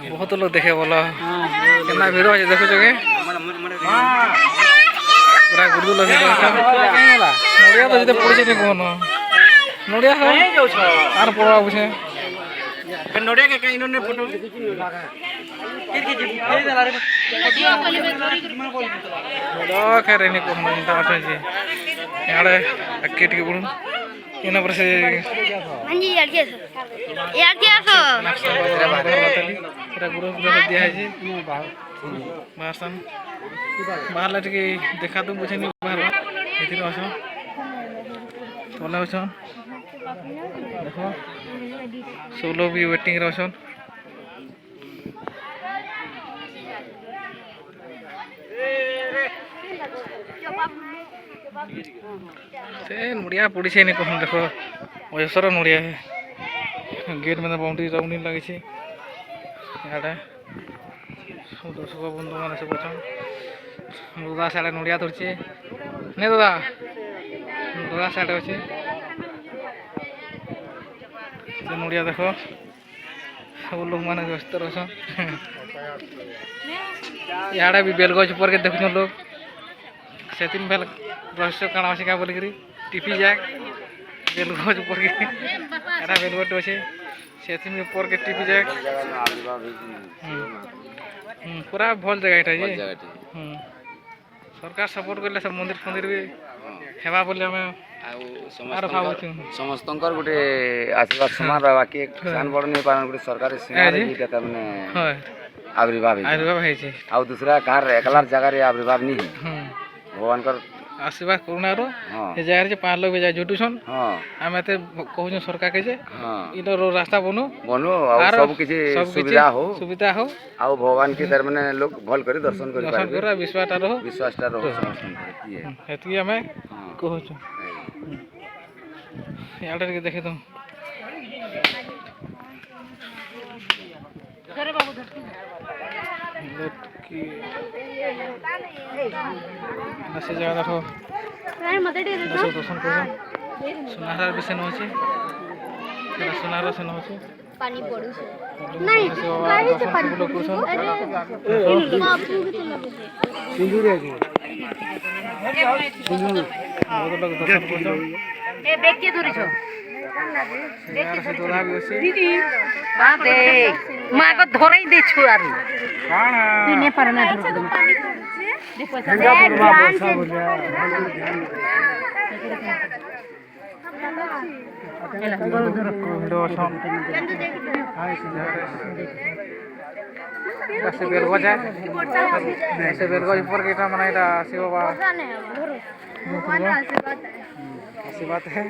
बहुत लोग देखे बोलो कितना भीड़ हो देखो जगह पूरा गुरु लोग नड़िया तो जब पड़े नहीं कौन नड़िया आर पड़ा बुझे नड़िया के कहीं इन्होंने फोटो खैर नहीं कौन इंटा अच्छा जी यार अकेट के बुढ़ इन्हें पर से मंजी यार क्या सो तेरा गुरु दिया है जी बाहर बाहर लट के देखा तो बुझे नहीं बाहर इधर आसो तले आसो देखो सोलो भी वेटिंग रे आसो से नड़िया पड़ी से नहीं कहूँ देखो वयसर नड़िया है गेट में बाउंड्री राउंडिंग लगी इे दर्शक बंधु मैंने सब अच्छा दादा साढ़े नड़िया धरचे नहीं दादा दादा साढ़े अच्छे नड़िया देख सब लोग मैंने व्यस्त रह इे भी बेलगज ऊपर के देखुन लोग से बेल रहस्य काଣା अच्छे क्या बोल टीपी जाए बेलगज ऊपर के बेलगट अच्छे से ऊपर के टीपी जाए पूरा भल जगह ये सरकार सपोर्ट कले सब मंदिर फंदिर भी हेबा बोले हमें समस्त गोटे आशीर्वाद समान रहा कि किसान बड़ नहीं पान गोटे सरकारी सीमा माने आविर्भाव आ दूसरा कार एकलार जगह रे आविर्भाव नहीं भगवान कर आशीर्वाद करुणा रो ए जगह रे 5 लोग जा जुटुछन हमें ते कहू सरकार के जे इनो रास्ता बनो आ सब किछि सुविधा हो आ भगवान के दर माने लोग भल करी दर्शन करी पाए करा विश्वास रहो समस्त हेतु हमें कहू यार के देखे तो अरे बाबू से जगह देखो दर्शन कर सुनार भी सेन अच्छे सुनार सेन अच्छे पानी पड़ू नहीं गाड़ी से पानी लोग कुछ दर्शन कर ए बैग के दूरी छो दीदी माँ को धोरई दे छुआर तू ने पर ना धर देखो बेलगज ऊपर के माने शिव बाबा आशीर्वाद है।